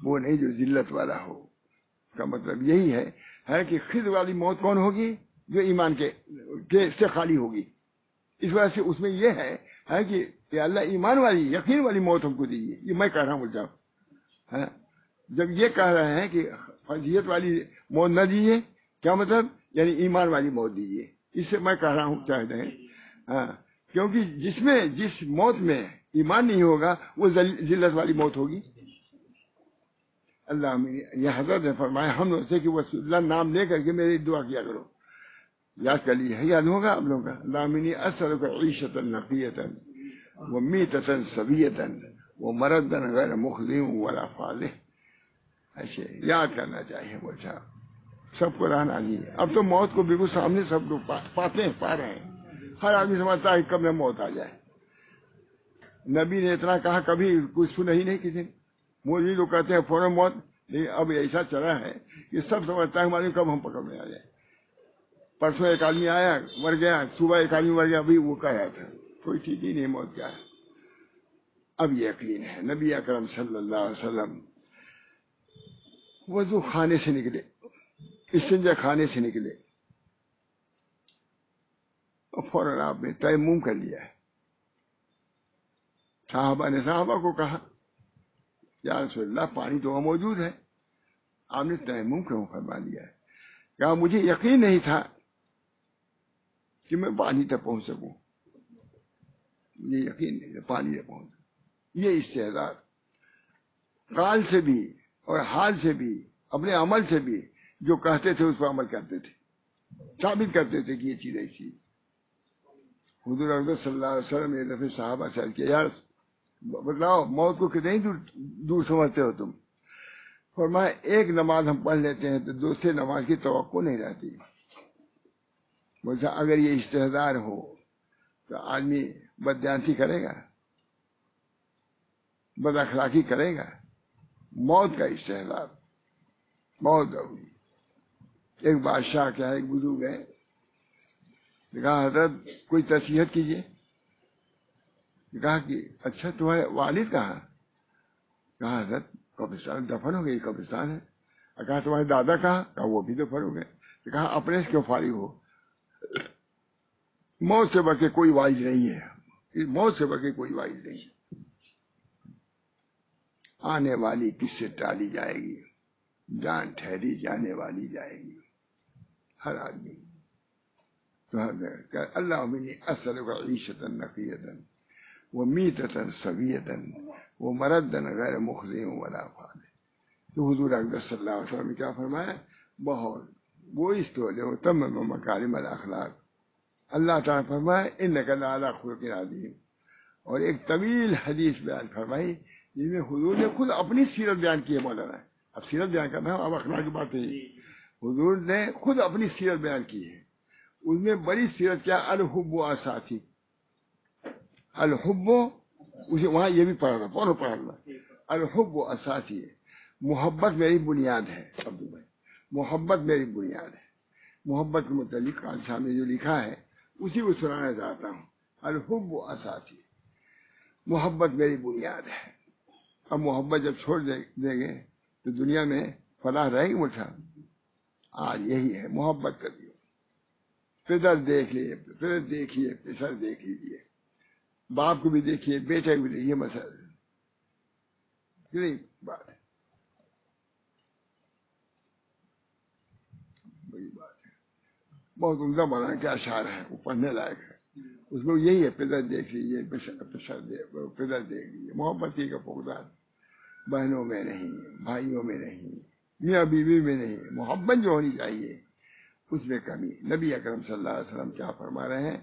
وہ نہیں جو ذلت والا ہو۔ اس کا مطلب یہی ہے کہ خز والی موت کون ہوگی؟ جو ایمان کے سے خالی ہوگی۔ اس وجہ سے اس میں یہ ہے کہ اللہ ایمان والی یقین والی موت ہم کو دیجیے، یہ میں کہہ رہا ہوں الجا، جب یہ کہہ رہے ہیں کہ فضیلت والی موت نہ دیجیے، کیا مطلب؟ یعنی ایمان والی موت دیجیے، اس سے میں کہہ رہا ہوں چاہتے ہیں، کیونکہ جس موت میں ایمان نہیں ہوگا وہ ذلت والی موت ہوگی۔ اللہ یہ حضرت نے فرمایا ہم لوگ سے کہ وہ اللہ نام لے کر کے میری دعا کیا کرو، یاد کر لیجیے، یاد ہوگا آپ لوگوں کا، اللہم انی اسألک عیشۃ نقیۃ ومیتۃ سویۃ ومردا غیر مخزی ولا فادح، ایسے یاد کرنا چاہیے۔ وہ سب کو رہنا چاہیے۔ اب تو موت کو بالکل سامنے سب لوگ پاتے ہیں، پا رہے ہیں، ہر آدمی سمجھتا ہے کب میں موت آ جائے۔ نبی نے اتنا کہا، کبھی کچھ سنا ہی نہیں کسی نے۔ مولوی لوگ کہتے ہیں فوراً موت، لیکن اب ایسا چلا ہے کہ سب سمجھتا ہے ہمارے کب ہم پکڑ میں آ جائے۔ پرسوں ایک آدمی آیا مر گیا، صبح ایک آدمی مر گیا، ابھی وہ کہا تھا کوئی ٹھیک ہی نہیں موت کا ہے۔ اب یقین ہے نبی اکرم صلی اللہ علیہ وسلم وضو خانے سے نکلے، استنجا خانے سے نکلے، اور فوراً آپ نے تیمم کر لیا ہے۔ صحابہ نے صحابہ کو کہا یا رسول اللہ پانی تو وہاں موجود ہے، آپ نے تیمم کیوں فرما لیا ہے؟ کہا مجھے یقین نہیں تھا کہ میں پانی تک پہنچ سکوں، مجھے یقین نہیں تھا پانی تک پہنچ سکوں۔ یہ استعداد قال سے بھی اور حال سے بھی، اپنے عمل سے بھی، جو کہتے تھے اس پر عمل کرتے تھے، ثابت کرتے تھے کہ یہ چیز ایسی۔ حضور اکرم صلی اللہ علیہ وسلم ایک دفعہ صحابہ سے عرض کیا، یار بتلاؤ موت کو کتنی دور سمجھتے ہو تم؟ فرمایا ایک نماز ہم پڑھ لیتے ہیں تو دوسرے نماز کی توقع نہیں رہتی۔ بولتا اگر یہ استحضار ہو تو آدمی بددیانتی کرے گا، بد اخلاقی کرے گا۔ موت کا استحضار بہت ضروری۔ ایک بادشاہ کیا ایک بزرگ ہے، کہا حضرت کوئی نصیحت کیجیے۔ کہا کہ اچھا تمہارے والد کہاں؟ کہا حضرت قبرستان دفن ہو گئی، قبرستان ہے۔ کہا تمہارے دادا کہاں؟ کہا وہ بھی دفن ہو گئے۔ کہا اپنے سے کیوں فارغ ہو؟ موت سے بڑھ کے کوئی واعظ نہیں ہے، موت سے بڑھ کے کوئی واعظ نہیں ہے۔ آنے والی کس سے ٹالی جائے گی، جان ٹھہری جانے والی جائے گی، ہر آدمی۔ تو اللہم انی اسألک عیشۃ نقیۃ ومیتۃ سویۃ ومردا غیر مخزی ولا فادح۔ تو حضور اکرم صلی اللہ علیہ وسلم نے کیا فرمایا؟ بہت وہ اس تو تم مکارم الاخلاق، اللہ تعالیٰ فرمائے انک لعلی خلق عظیم، اور ایک طویل حدیث بیان فرمائی جس میں حضور نے خود اپنی سیرت بیان کی ہے مولانا. اب سیرت بیان کرنا ہے، اب اخلاق کی بات ہے. حضور نے خود اپنی سیرت بیان کی ہے. اس میں بڑی سیرت کیا؟ الحب و اساسی. الحب اسے وہاں یہ بھی پڑھا تھا، فوراً پڑھا تھا. الحب و اساسی ہے، محبت میری بنیاد ہے. عبد بھائی، محبت میری بنیاد ہے. محبت کے متعلق قاضی صاحب نے جو لکھا ہے اسی کو سنانا چاہتا ہوں. الحب و اساسی، محبت میری بنیاد ہے. اب محبت جب چھوڑ دیں گے تو دنیا میں فلاح رہے گی مٹھا؟ آج یہی ہے، محبت کر دیو. پدر دیکھ لیے، پدر دیکھیے، پسر دیکھ لیجیے، باپ کو بھی دیکھیے، بیٹے کو بھی دیکھیے. مسئلہ نہیں بات ہے، بڑی بات ہے. بہت عمدہ مولانا کے اشعار ہے، وہ پڑھنے لائق ہے. اس میں یہی ہے، پدر دیکھ لیجیے، پدر دیکھ لیجیے. محبت ہی کا فقدان بہنوں میں نہیں، بھائیوں میں نہیں، میاں بیوی میں نہیں. محبت جو ہونی چاہیے اس میں کمی. نبی اکرم صلی اللہ علیہ وسلم کیا فرما رہے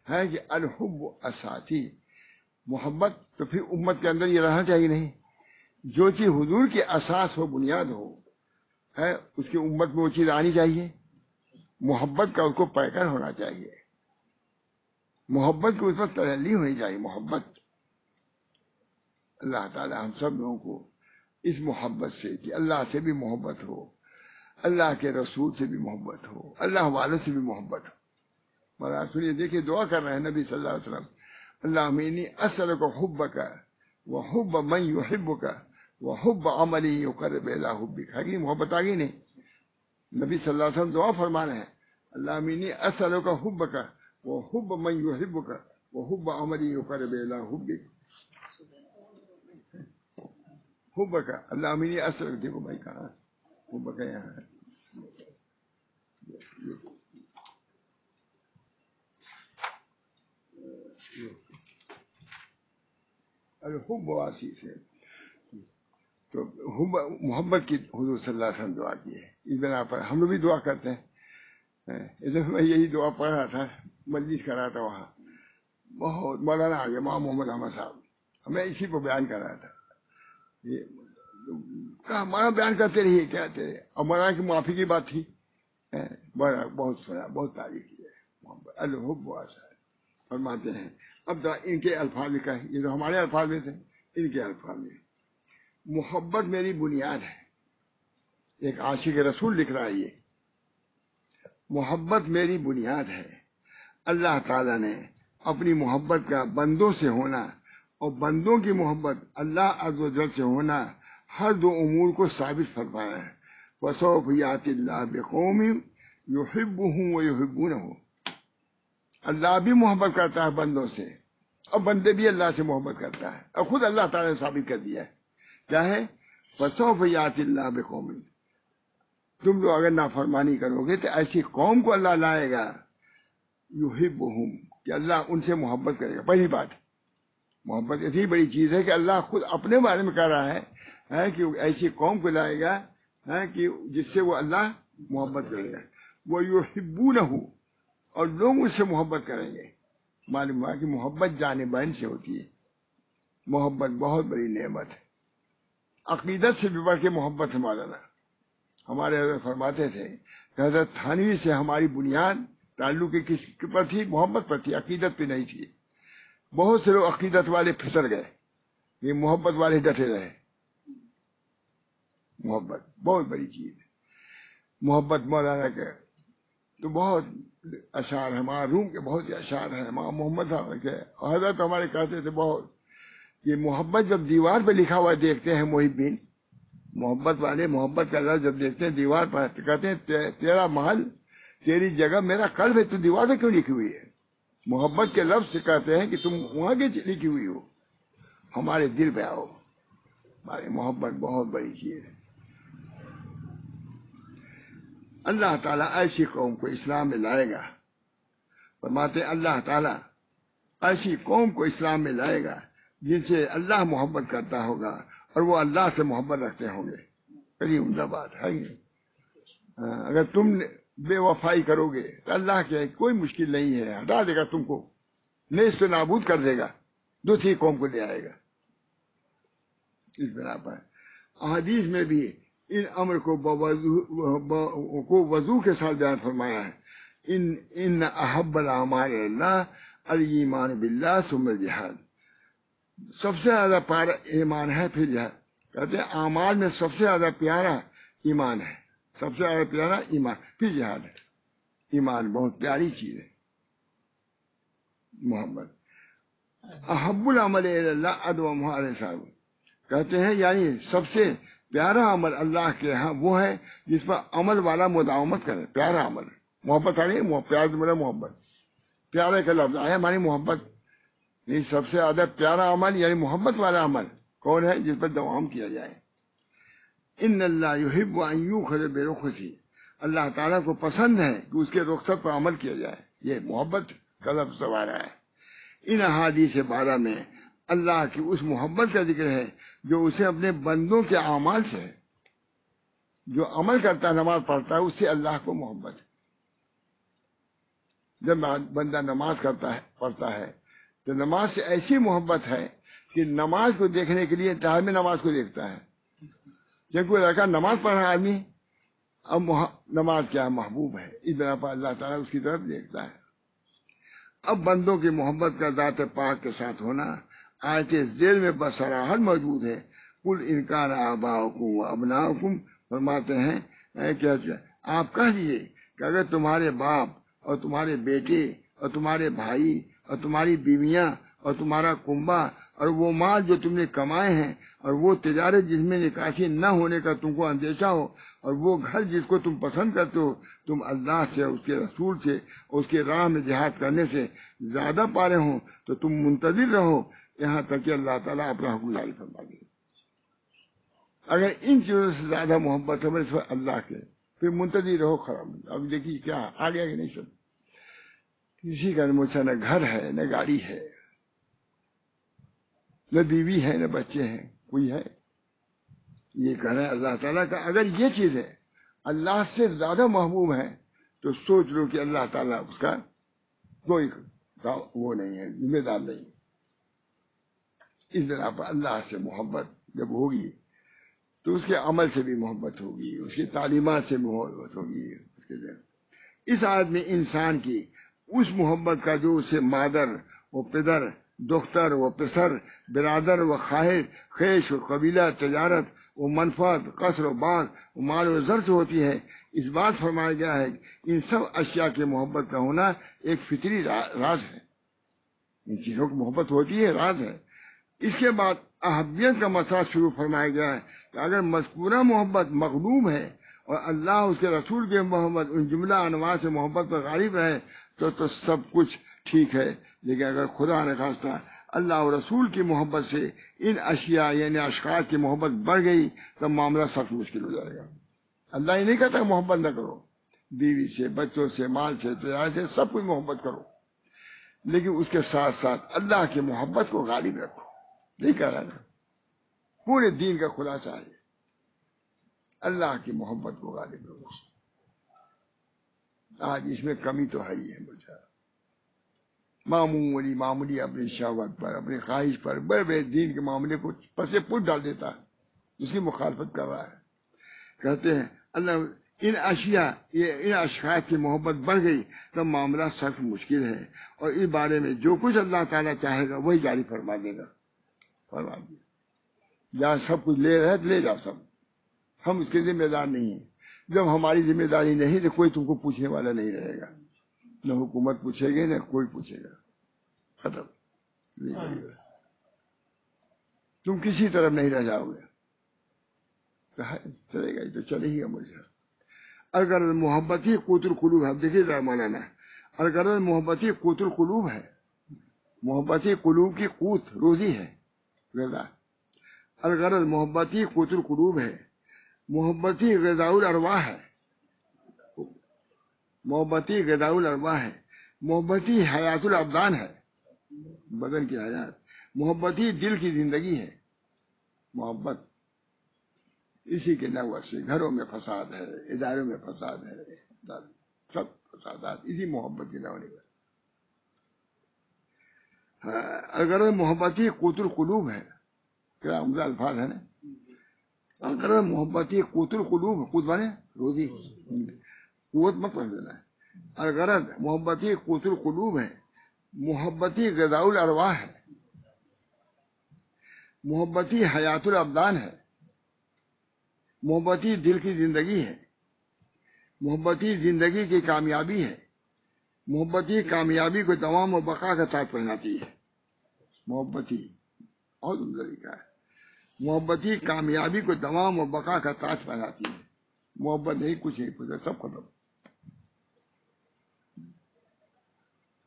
ہیں کہ الحب اساسی، محبت تو پھر امت کے اندر یہ رہنا چاہیے. نہیں، جو چیز حضور کی اساس ہو، بنیاد ہو، ہے اس کی امت میں وہ چیز آنی چاہیے. محبت کا اس کو پیکر ہونا چاہیے، محبت کی اس پر تجلی ہونی چاہیے. محبت اللہ تعالی ہم سب لوگوں کو اس محبت سے، کہ اللہ سے بھی محبت ہو، اللہ کے رسول سے بھی محبت ہو، اللہ والوں سے بھی محبت ہو. مہاراج سنیے، دیکھیے دعا کر رہے ہیں نبی صلی اللہ علیہ وسلم. اللہم انی اسألک حبک وحب من یحبک وحب عملی یقرب الی حبک. ہے کہ محبت آ گئی نہیں؟ نبی صلی اللہ علیہ وسلم دعا فرما رہے ہیں، اللہم انی اسألک حبک وحب من یحبک وحب عملی یقرب الی حبک. حبک، اللہم انی اسألک. دیکھو بھائی کہاں حبک یہاں ہے. الحب واسی سے تو محبت کی حضور صلی اللہ علیہ وسلم دعا کی ہے. اس بنا پر ہم لوگ بھی دعا کرتے ہیں. میں یہی دعا پڑھ رہا تھا، مجلس کر رہا تھا وہاں. بہت مولانا آ گیا، ماں محمد احمد صاحب. ہمیں اسی کو بیان کر رہا تھا. یہ کہا مولانا بیان کرتے رہیے، کہتے رہے. اور مولانا کی معافی کی بات تھی. بہت سنا، بہت تعریف کی ہے. محبت الحب واسع فرماتے ہیں. اب ان کے الفاظ لکھا ہے، یہ جو ہمارے الفاظ میں تھے، ان کے الفاظ میں محبت میری بنیاد ہے. ایک عاشق رسول لکھ رہا ہے، یہ محبت میری بنیاد ہے. اللہ تعالیٰ نے اپنی محبت کا بندوں سے ہونا اور بندوں کی محبت اللہ عز و جل سے ہونا ہر دو امور کو ثابت فرمایا ہے. وَسَوْفَ يَأْتِي اللَّهُ بِقَوْمٍ يُحِبُّهُمْ وَيُحِبُّونَهُ. اللہ بھی محبت کرتا ہے بندوں سے، اور بندے بھی اللہ سے محبت کرتا ہے. اور خود اللہ تعالیٰ نے ثابت کر دیا ہے. کیا ہے؟ وَسَوْفَ يَأْتِي اللَّهُ بِقَوْمٍ. تم لوگ اگر نافرمانی کرو گے تو ایسی قوم کو اللہ لائے گا یحبہم، کہ اللہ ان سے محبت کرے گا. پہلی بات، محبت اتنی بڑی چیز ہے کہ اللہ خود اپنے بارے میں کہہ رہا ہے کہ ایسی قوم کو لائے گا کہ جس سے وہ اللہ محبت کرے گا. وہ یحبونہ، اور لوگ اس سے محبت کریں گے. معلوم ہوا کہ محبت جانبین سے ہوتی ہے. محبت بہت بڑی نعمت ہے. عقیدت سے بھی بڑھ کے محبت ہے. مولانا ہمارے حضرت فرماتے تھے کہ حضرت تھانوی سے ہماری بنیاد تعلق کس پر تھی؟ محبت پر تھی، عقیدت پہ نہیں تھی. بہت سے لوگ عقیدت والے پھسل گئے، یہ محبت والے ڈٹے رہے. محبت بہت بڑی چیز ہے. محبت مولانا کے تو بہت اشعار ہیں، ماں روم کے بہت سے اشعار ہیں، ماں محمد صاحب کے. حضرت ہمارے کہتے تھے بہت، یہ محبت جب دیوار پہ لکھا ہوا دیکھتے ہیں محبین، محبت والے محبت کا لفظ جب دیکھتے ہیں دیوار پر کہتے ہیں تیرا محل تیری جگہ میرا قلب ہے، تو دیوار پہ کیوں لکھی ہوئی ہے؟ محبت کے لفظ سے کہتے ہیں کہ تم وہاں کی لکھی ہوئی ہو، ہمارے دل پہ آؤ. ہماری محبت بہت بڑی چیز ہے. اللہ تعالیٰ ایسی قوم کو اسلام میں لائے گا. فرماتے ہیں اللہ تعالیٰ ایسی قوم کو اسلام میں لائے گا جن سے اللہ محبت کرتا ہوگا اور وہ اللہ سے محبت رکھتے ہوں گے. بڑی عمدہ بات ہے. اگر تم بے وفائی کرو گے تو اللہ کے کوئی مشکل نہیں ہے، ہٹا دے گا تم کو، نیست و نابود کر دے گا، دوسری قوم کو لے آئے گا۔ اس بنا پر احادیث میں بھی ان امر کو وضو کے ساتھ بیان فرمایا ہے، ان احب الاعمال اللہ الایمان باللہ ثم الجہاد، سب سے زیادہ پیارا ایمان ہے پھر جہاد۔ کہتے ہیں اعمال میں سب سے زیادہ پیارا ایمان ہے، سب سے زیادہ پیارا ایمان پھر جہاد ہے۔ ایمان بہت پیاری چیز ہے۔ محمد احب العمل اللہ ادومہ علیہ صاحب کہتے ہیں یعنی سب سے پیارا عمل اللہ کے ہاں وہ ہے جس پر عمل والا مداومت کرے۔ پیارا عمل، محبت آ رہی ہے، پیار میرا محبت، پیارے کا لفظ آیا ہماری محبت، یہ سب سے زیادہ پیارا عمل یعنی محبت والا عمل کون ہے؟ جس پر دوام کیا جائے۔ ان اللہ یحب ان یؤخذ برخصی، اللہ تعالیٰ کو پسند ہے کہ اس کے رخصت پر عمل کیا جائے، یہ محبت کا لفظ آ رہا ہے۔ ان احادیث بارہ میں اللہ کی اس محبت کا ذکر ہے جو اسے اپنے بندوں کے اعمال سے ہے، جو عمل کرتا ہے، نماز پڑھتا ہے، اس سے اللہ کو محبت ہے۔ جب بندہ نماز پڑھتا ہے تو نماز سے ایسی محبت ہے کہ نماز کو دیکھنے کے لیے ٹائم میں نماز کو دیکھتا ہے۔ جب کوئی لڑکا نماز پڑھ رہا آدمی، اب نماز کیا محبوب ہے، اس بنا پر اللہ تعالیٰ اس کی طرف دیکھتا ہے۔ اب بندوں کی محبت کا ذات پاک کے ساتھ ہونا آیت ذیل میں بصراحت موجود ہے۔ قل ان کان آباؤکم و ابناؤکم، فرماتے ہیں کہ آپ کہہ دیجیے کہ اگر تمہارے باپ اور تمہارے بیٹے اور تمہارے بھائی اور تمہاری بیویاں اور تمہارا کنبہ اور وہ مال جو تم نے کمائے ہیں اور وہ تجارت جس میں نکاسی نہ ہونے کا تم کو اندیشہ ہو اور وہ گھر جس کو تم پسند کرتے ہو، تم اللہ سے، اس کے رسول سے، اس کے راہ میں جہاد کرنے سے زیادہ پارے ہوں تو تم منتظر رہو یہاں تک کہ اللہ تعالیٰ اپنا حکم جاری فرما دے۔ اگر ان چیزوں سے زیادہ محبت ہے اس پر اللہ کے، پھر منتظر رہو خراب۔ اب دیکھیے کیا آ گیا کہ نہیں سب، کسی کا مجھ سے نہ گھر ہے نہ گاڑی ہے نہ بیوی ہے نہ بچے ہیں، کوئی ہے؟ یہ کہہ رہے ہیں اللہ تعالیٰ کا اگر یہ چیزیں اللہ سے زیادہ محبوب ہیں تو سوچ لو کہ اللہ تعالیٰ اس کا کوئی وہ نہیں ہے، ذمہ دار نہیں۔ اس بنا پر اللہ سے محبت جب ہوگی تو اس کے عمل سے بھی محبت ہوگی، اس کی تعلیمات سے محبت ہوگی۔ اس آیت میں انسان کی اس محبت کا جو اسے مادر و پدر، دختر و پسر، برادر و خواہر، خیش و قبیلہ، تجارت و منفعت، قصر و باغ و مال و زر سے ہوتی ہے، اس بات فرمایا گیا ہے کہ ان سب اشیاء کی محبت کا ہونا ایک فطری راز ہے۔ ان چیزوں کی محبت ہوتی ہے، راز ہے۔ اس کے بعد احبیت کا مسئلہ شروع فرمایا گیا ہے کہ اگر مذکورہ محبت مغلوب ہے اور اللہ اس کے رسول کے محبت ان جملہ انواع سے محبت پر غالب ہے تو سب کچھ ٹھیک ہے، لیکن اگر خدا نے خواستہ اللہ اور رسول کی محبت سے ان اشیاء یعنی اشخاص کی محبت بڑھ گئی تو معاملہ سخت مشکل ہو جائے گا۔ اللہ یہ نہیں کہتا محبت نہ کرو، بیوی سے، بچوں سے، مال سے، تجارت سے، سب کچھ محبت کرو، لیکن اس کے ساتھ ساتھ اللہ کی محبت کو غالب رکھو۔ نہیں کہہ رہا نا، پورے دین کا خلاصہ ہے اللہ کی محبت کو غالب رکھو۔ آج اس میں کمی تو ہے ہی ہے، مجھے معمولی اپنی شہوت پر، اپنی خواہش پر بڑے بڑے دین کے معاملے کو پس پٹ ڈال دیتا ہے، اس کی مخالفت کر رہا ہے۔ کہتے ہیں اللہ ان اشیاء ان اشخاص کی محبت بڑھ گئی تو معاملہ سخت مشکل ہے، اور اس بارے میں جو کچھ اللہ تعالیٰ چاہے گا وہی جاری فرما دے گا، فرما دیا۔ جہاں سب کچھ لے رہے تو لے جاؤ سب، ہم اس کے ذمہ دار نہیں ہیں۔ جب ہماری ذمہ داری نہیں تو کوئی تم کو پوچھنے والا نہیں رہے گا، نہ حکومت پوچھے گی نہ کوئی پوچھے گا، ختم۔ تم کسی طرف نہیں رہ جاؤ گے، چلے گا، یہ تو چلے ہی گا مجھے۔ اگر محبتی قوت القلوب ہے، دیکھیے ذرا مولانا، اگر محبتی قوت القلوب ہے، محبتی قلوب کی قوت روزی ہے، غذا۔ الغرض محبتی قوت القلوب ہے، محبتی غذاء الارواح ہے، محبتی غذاء الارواح ہے، محبتی حیات الابدان ہے، بدن کی حیات، محبتی دل کی زندگی ہے۔ محبت اسی کے نوع سے گھروں میں فساد ہے، اداروں میں فساد ہے، سب فسادات اسی محبت کے نہ ہونے پر. اگر محبتی قوت القلوب ہے، کیا عمدہ الفاظ ہے نا. اگر محبتی قوت القلوب، قوت مانے روزی، قوت مت سمجھنا ہے. اگر محبتی قوت القلوب ہے، محبتی غذاء الارواح ہے، محبتی حیات الابدان ہے، محبتی دل کی زندگی ہے، محبتی زندگی کی کامیابی ہے، محبتی کامیابی کو دوام و بقا کا تاج پہناتی ہے. محبتی بہت عمدہ طریقہ ہے. محبتی کامیابی کو دوام و بقا کا تاج پہناتی ہے. محبت نہیں کچھ نہیں کچھ سب ختم.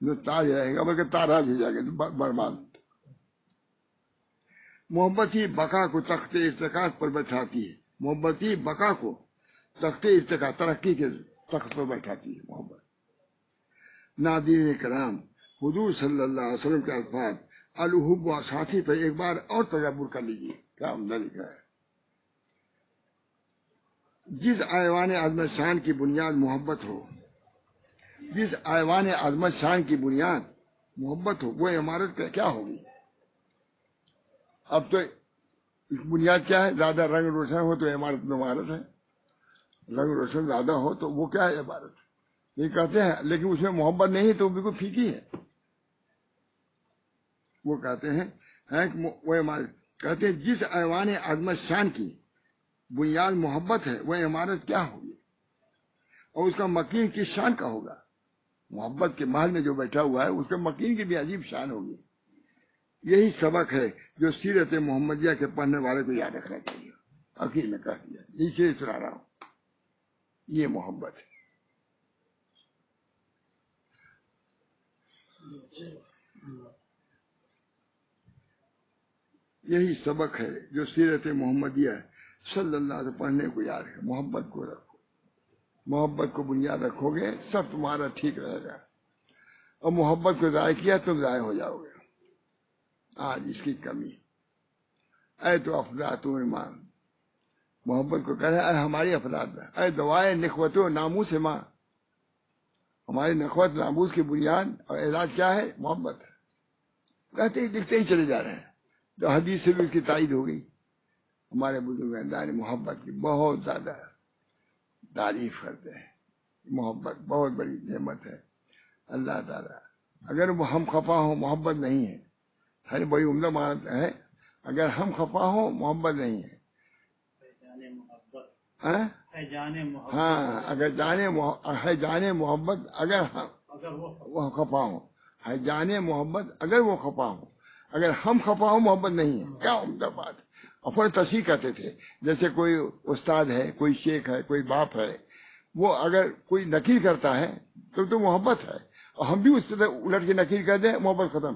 جو تاج رہے گا بلکہ تاراج ہو جائے گا برباد. محبتی بقا کو تخت ارتقاء پر بیٹھاتی ہے. محبتی بقا کو تخت ارتقاء ترقی کے تخت پر بیٹھاتی ہے. محبت. ناظرین کرام، حضور صلی اللہ علیہ وسلم کے الفاظ الحب و ساتھی پہ ایک بار اور تدبر کر لیجیے. کیا عمدہ لکھا ہے. جس ایوان عظمت شان کی بنیاد محبت ہو، جس ایوان عظمت شان کی بنیاد محبت ہو، وہ عمارت کیا ہوگی؟ اب تو بنیاد کیا ہے؟ زیادہ رنگ روشن ہو تو عمارت میں عمارت ہے، رنگ روشن زیادہ ہو تو وہ کیا ہے؟ عمارت. یہ کہتے ہیں لیکن اس میں محبت نہیں ہے تو وہ بالکل پھیکی ہے. وہ کہتے ہیں وہ عمارت. کہتے ہیں جس ایوان عظمت شان کی بنیاد محبت ہے وہ عمارت کیا ہوگی، اور اس کا مکین کس شان کا ہوگا؟ محبت کے محل میں جو بیٹھا ہوا ہے اس کا مکین کی بھی عجیب شان ہوگی. یہی سبق ہے جو سیرت محمدیہ کے پڑھنے والے کو یاد رکھنا چاہیے. آخر میں کہہ دیا، اسے سنا رہا ہوں. یہ محبت ہے. یہی سبق ہے جو سیرت محمدیہ صلی اللہ علیہ وسلم پڑھنے کو یاد ہے. محبت کو رکھو. محبت کو بنیاد رکھو گے سب تمہارا ٹھیک رہے گا. اور محبت کو ضائع کیا تم ضائع ہو جاؤ گے. آج اس کی کمی. اے تو افراد ایمان، محبت کو کہہ رہے اے ہماری افراد، اے دوائے نخوت و ناموس ماں. ہماری نخوت ناموس کی بنیاد اور علاج کیا ہے؟ محبت ہے. کہتے ہی دکھتے ہی چلے جا رہے ہیں. تو حدیث سے بھی اس کی تائید ہو گئی. ہمارے بزرگ محبت کی بہت زیادہ تعریف کرتے ہیں. محبت بہت بڑی نعمت ہے اللہ تعالیٰ. اگر وہ ہم خفا ہوں محبت نہیں ہے. ہر بڑی عمدہ معنی ہے. اگر ہم خفا ہوں محبت نہیں ہے. ہاں اگر جانے محبت اگر وہ خفا ہوں، ہے جانے محبت اگر وہ خفا ہوں، اگر ہم خفا ہوں محبت نہیں ہے. کیا عمدہ بات ہے. اپنے تشریح کرتے تھے جیسے کوئی استاد ہے، کوئی شیخ ہے، کوئی باپ ہے، وہ اگر کوئی نکیر کرتا ہے تو محبت ہے، اور ہم بھی اس طرح الٹ کے نکیر کر دیں محبت ختم.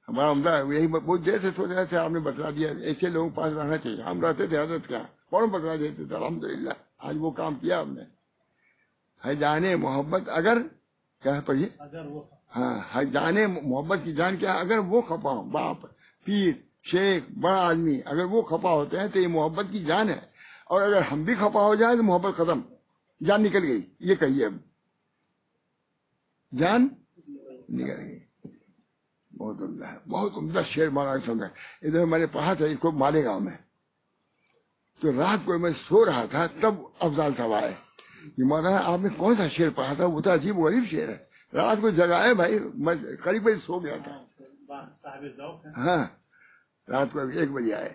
ہمارا عمدہ یہی بہت دیر سے سوچ رہے تھے. آپ نے بتلا دیا ایسے لوگوں کے پاس رہنا چاہیے. ہم رہتے تھے حضرت کیا فوراً بتلا دیتے تھے. الحمدللہ آج وہ کام کیا ہم نے. ہے جانے محبت اگر کیا پڑھیے، ہاں ہے جانے محبت کی جان کیا؟ اگر وہ خفا ہو، باپ، پیر، شیخ، بڑا آدمی اگر وہ خفا ہوتے ہیں تو یہ محبت کی جان ہے. اور اگر ہم بھی خفا ہو جائیں تو محبت ختم، جان نکل گئی. یہ کہیے اب جان نکل گئی. بہت عمدہ ہے. بہت عمدہ شعر مولانا سمجھا. ادھر میں نے پڑھا تھا اس کو مالیگاؤں میں. تو رات کو میں سو رہا تھا تب افضال صاحب آئے کہ مولانا آپ نے کون سا شعر پڑھا تھا؟ وہ تو عجیب غریب شعر ہے. رات کو جگائے بھائی، میں قریب سو گیا تھا. ہاں رات کو 1 بجے آئے.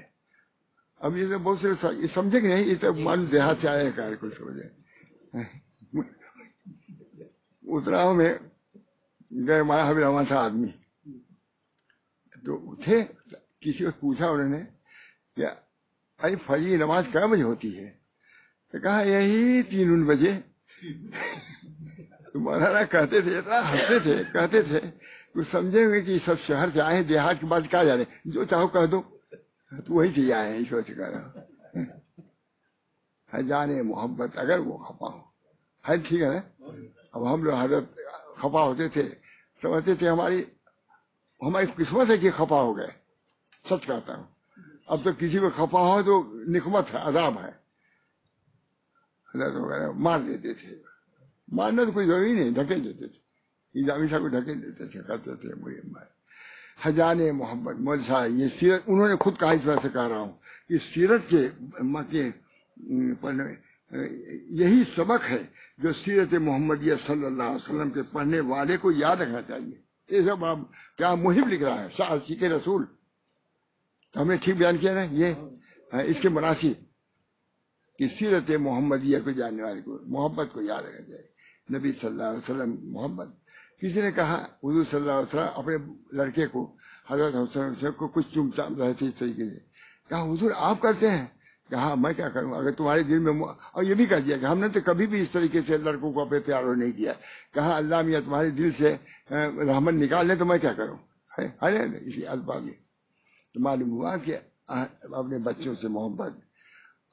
اب یہ بہت سے سمجھے کہ نہیں، یہ تو معلوم دیہات سے آئے ہیں کچھ سمجھے. اتراؤں میں گئے ہمارا حبیب رحمان تھا آدمی. تو اٹھے، کسی کو پوچھا انہوں نے کہ بھائی فجر نماز کیا بجے ہوتی ہے؟ تو کہا یہی 3 بجے. مولانا کہتے تھے، اتنا ہنستے تھے، کہتے تھے کچھ سمجھے ہوئے کہ سب شہر سے آئے ہیں، دیہات کی بات کیا جانے، جو چاہو کہہ دو. تو وہی سے آئے ہیں، ایشور سے کہہ رہا ہوں. ہے جانے محبت اگر وہ خفا ہو. ہے ٹھیک ہے نا. اب ہم لوگ حضرت خفا ہوتے تھے، سمجھتے تھے ہماری قسمت ہے کہ خفا ہو گئے. سچ کہتا ہوں. اب تو کسی کو خفا ہو تو نقمت ہے، عذاب ہے. حضرت وغیرہ مار دیتے تھے، ماننا تو کوئی ضروری نہیں، ڈھکیل دیتے تھے، ایجابی صاحب کو ڈھکیل دیتے تھے، کرتے تھے حجان محمد مول صاحب. یہ سیرت انہوں نے خود کہا، اس وجہ سے کہہ رہا ہوں کہ سیرت کے یہی سبق ہے جو سیرت محمدیہ صلی اللہ علیہ وسلم کے پڑھنے والے کو یاد رکھنا چاہیے. یہ سب کیا محب لکھ رہا ہے، سیکھ رسول، تو ہم نے ٹھیک بیان کیا نا. یہ اس کے مناسب کہ سیرت محمدیہ کو جاننے والے کو محبت کو یاد رکھنا چاہیے. نبی صلی اللہ علیہ وسلم محمد. کسی نے کہا حضور صلی اللہ علیہ وسلم اپنے لڑکے کو حضرت حسین کو کچھ چومتا رہے تھے اس طریقے سے. کہا حضور آپ کرتے ہیں؟ کہا میں کیا کروں اگر تمہارے دل میں. اور یہ بھی کہہ دیا کہ ہم نے تو کبھی بھی اس طریقے سے لڑکوں کو اپنے پیاروں نہیں کیا. کہا اللہ میاں تمہارے دل سے رحمت نکال لیں تو میں کیا کروں. اسی الفاظ میں تو معلوم ہوا کہ اپنے بچوں سے محبت،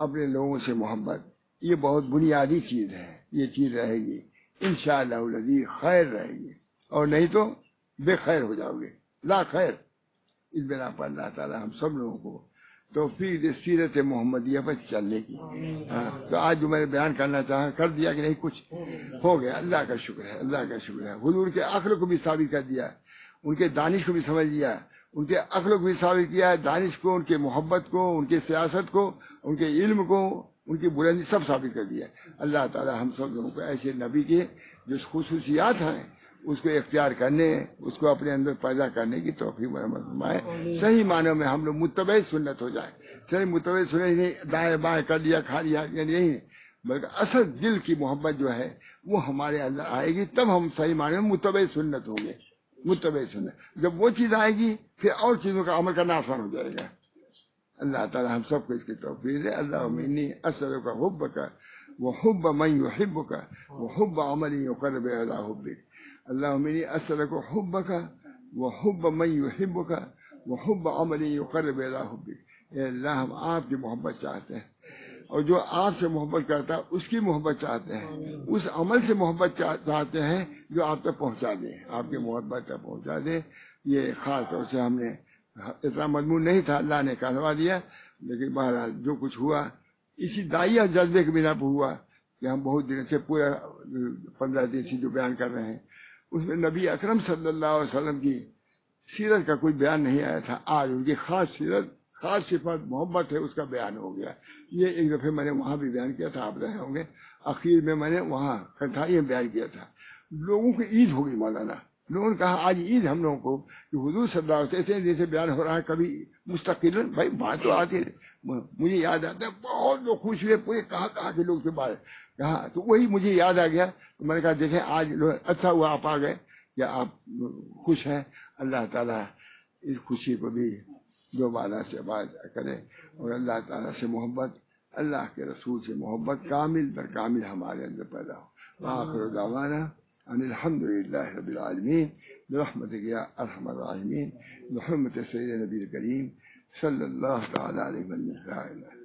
اپنے لوگوں سے محبت، یہ بہت بنیادی چیز ہے. یہ چیز رہے گی انشاءاللہ العزیز خیر رہے گی، اور نہیں تو بے خیر ہو جاؤ گے، لا خیر. اس بنا پر اللہ تعالیٰ ہم سب لوگوں کو توفیق دے سیرت محمدیہ پر چلنے کی. تو آج جو میں نے بیان کرنا چاہا کر دیا کہ نہیں، کچھ ہو گیا. اللہ کا شکر ہے، اللہ کا شکر ہے. حضور کے عقل کو بھی ثابت کر دیا، ان کے دانش کو بھی سمجھ لیا، ان کے عقل کو بھی ثابت کیا ہے، دانش کو، ان کے محبت کو، ان کے سیاست کو، ان کے علم کو، ان کی بلندی سب ثابت کر دیا. اللہ تعالیٰ ہم سب لوگوں کو ایسے نبی کے جو خصوصیات ہیں اس کو اختیار کرنے، اس کو اپنے اندر پیدا کرنے کی توفیق فرمائے. صحیح معنوں میں ہم لوگ متبع سنت ہو جائیں. صحیح متبع سنت نہیں دائیں بائیں کر لیا کھا لیا نہیں، بلکہ اصل دل کی محبت جو ہے وہ ہمارے اندر آئے گی، تب ہم صحیح معنوں میں متبع سنت ہوں گے. متبع سنت جب وہ چیز آئے گی پھر اور چیزوں کا عمل کرنا آسان ہو جائے گا. اللہ تعالی ہم سب کو اس کی توفیق دے. اللہم انی اسألک حبک وحب من یحبک وحب عمل یقرب الی حبک. اللہم انی اسألک حبک وحب من یحبک وحب عمل یقرب الی حبک. اے اللہ ہم آپ کی محبت چاہتے ہیں، اور جو آپ سے محبت کرتا ہے اس کی محبت چاہتے ہیں، اس عمل سے محبت چاہتے ہیں جو آپ تک پہنچا دے، آپ کی محبت تک پہنچا دے. یہ خاص طور سے ہم نے اتنا مضمون نہیں تھا، اللہ نے کروا دیا، لیکن بہرحال جو کچھ ہوا اسی داعیہ جذبے کے بنا پر ہوا کہ ہم بہت دن سے پورا 15 دن سے جو بیان کر رہے ہیں اس میں نبی اکرم صلی اللہ علیہ وسلم کی سیرت کا کوئی بیان نہیں آیا تھا. آج ان کی خاص سیرت، خاص صفت محبت ہے، اس کا بیان ہو گیا. یہ ایک دفعہ میں نے وہاں بھی بیان کیا تھا، آپ رہے ہوں گے، اخیر میں میں نے وہاں کتھائی بیان کیا تھا. لوگوں کی عید ہوگی مولانا. لوگوں نے کہا آج عید ہم لوگوں کو کہ حضور صلی اللہ علیہ وسلم اتنے دن سے بیان ہو رہا ہے، کبھی مستقل. بھائی بات تو آتی ہے، مجھے یاد آتا ہے بہت لوگ خوش ہوئے، پورے کہاں کے لوگ سے بات کہا، تو وہی مجھے یاد آ گیا. تو میں نے کہا دیکھیں آج اچھا ہوا آپ آ گئے، یا آپ خوش ہیں. اللہ تعالیٰ اس خوشی کو بھی جو بالا سے بات کرے، اور اللہ تعالیٰ سے محبت، اللہ کے رسول سے محبت کامل در کامل ہمارے اندر پیدا ہو. آخر دعوانا ان الحمد للہ رب العالمین برحمتک یا ارحم الراحمین بحرمت سید نبی کریم صلی اللہ تعالی علیہ وسلم.